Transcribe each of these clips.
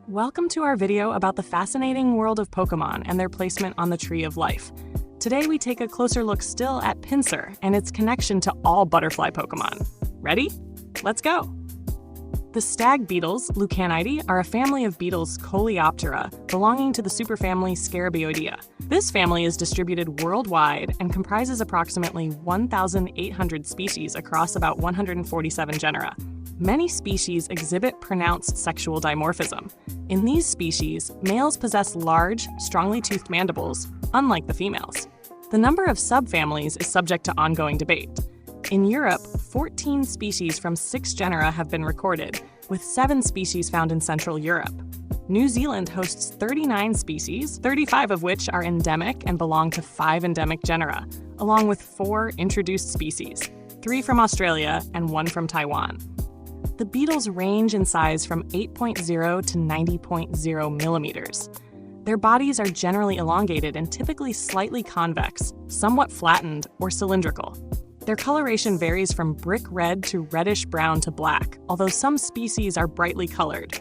Welcome to our video about the fascinating world of Pokemon and their placement on the Tree of Life. Today we take a closer look still at Pinsir and its connection to all butterfly Pokemon. Ready? Let's go! The Stagbeetles, Lucanidae, are a family of beetles Coleoptera belonging to the superfamily Scarabeoidea. This family is distributed worldwide and comprises approximately 1,800 species across about 147 genera. Many species exhibit pronounced sexual dimorphism. In these species, males possess large, strongly toothed mandibles, unlike the females. The number of subfamilies is subject to ongoing debate. In Europe, 14 species from 6 genera have been recorded, with 7 species found in Central Europe. New Zealand hosts 39 species, 35 of which are endemic and belong to 5 endemic genera, along with 4 introduced species, 3 from Australia and 1 from Taiwan. The beetles range in size from 8.0 to 90.0 millimeters. Their bodies are generally elongated and typically slightly convex, somewhat flattened, or cylindrical. Their coloration varies from brick red to reddish-brown to black, although some species are brightly colored.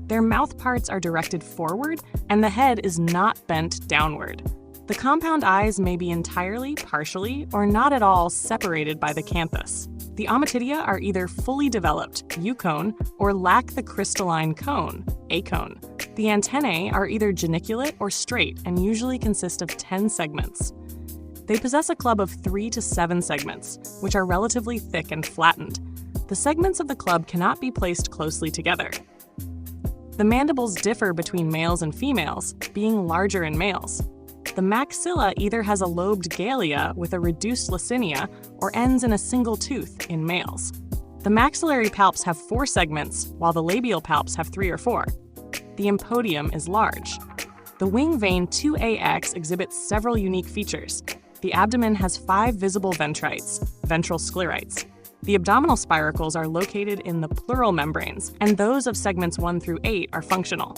Their mouth parts are directed forward, and the head is not bent downward. The compound eyes may be entirely, partially, or not at all separated by the canthus. The ommatidia are either fully developed, eucone, or lack the crystalline cone, acone. The antennae are either geniculate or straight and usually consist of 10 segments. They possess a club of 3 to 7 segments, which are relatively thick and flattened. The segments of the club cannot be placed closely together. The mandibles differ between males and females, being larger in males. The maxilla either has a lobed galea with a reduced licinia or ends in a single tooth in males. The maxillary palps have 4 segments, while the labial palps have 3 or 4. The impodium is large. The wing vein 2AX exhibits several unique features. The abdomen has 5 visible ventrites, ventral sclerites. The abdominal spiracles are located in the pleural membranes, and those of segments 1 through 8 are functional.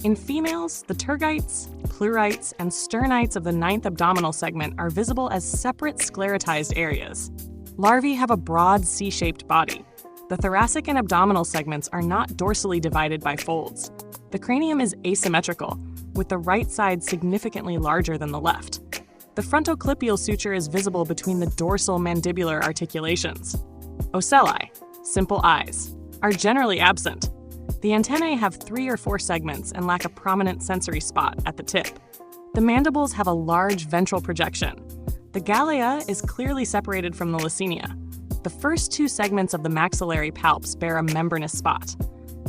In females, the tergites, pleurites, and sternites of the 9th abdominal segment are visible as separate sclerotized areas. Larvae have a broad C-shaped body. The thoracic and abdominal segments are not dorsally divided by folds. The cranium is asymmetrical, with the right side significantly larger than the left. The frontoclypeal suture is visible between the dorsal mandibular articulations. Ocelli, simple eyes, are generally absent. The antennae have 3 or 4 segments and lack a prominent sensory spot at the tip. The mandibles have a large ventral projection. The galea is clearly separated from the licinia. The first 2 segments of the maxillary palps bear a membranous spot.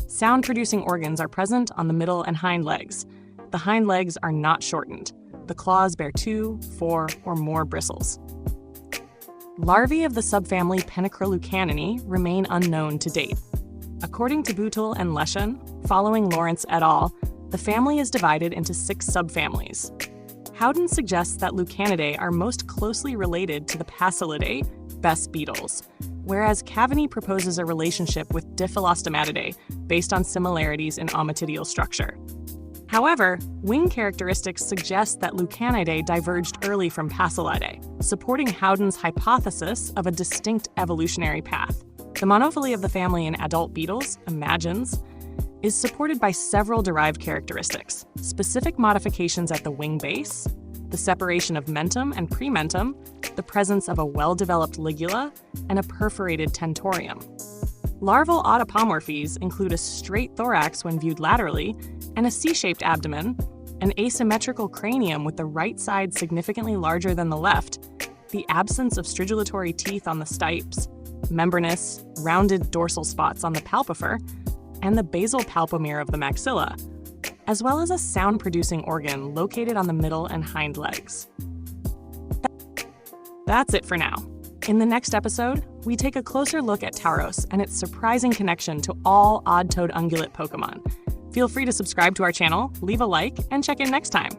Sound-producing organs are present on the middle and hind legs. The hind legs are not shortened. The claws bear 2, 4, or more bristles. Larvae of the subfamily Penacrolucaninae remain unknown to date. According to Bootle and Leschen, following Lawrence et al., the family is divided into 6 subfamilies. Howden suggests that Lucanidae are most closely related to the Passilidae, best beetles, whereas Cavani proposes a relationship with Diphilostomatidae based on similarities in ommatidial structure. However, wing characteristics suggest that Lucanidae diverged early from Passilidae, supporting Howden's hypothesis of a distinct evolutionary path. The monophyly of the family in adult beetles, imagines, is supported by several derived characteristics, specific modifications at the wing base, the separation of mentum and prementum, the presence of a well-developed ligula, and a perforated tentorium. Larval autapomorphies include a straight thorax when viewed laterally, and a C-shaped abdomen, an asymmetrical cranium with the right side significantly larger than the left, the absence of stridulatory teeth on the stipes, membranous, rounded dorsal spots on the palpifer, and the basal palpomere of the maxilla, as well as a sound-producing organ located on the middle and hind legs. That's it for now. In the next episode, we take a closer look at Tauros and its surprising connection to all odd-toed ungulate Pokemon. Feel free to subscribe to our channel, leave a like, and check in next time.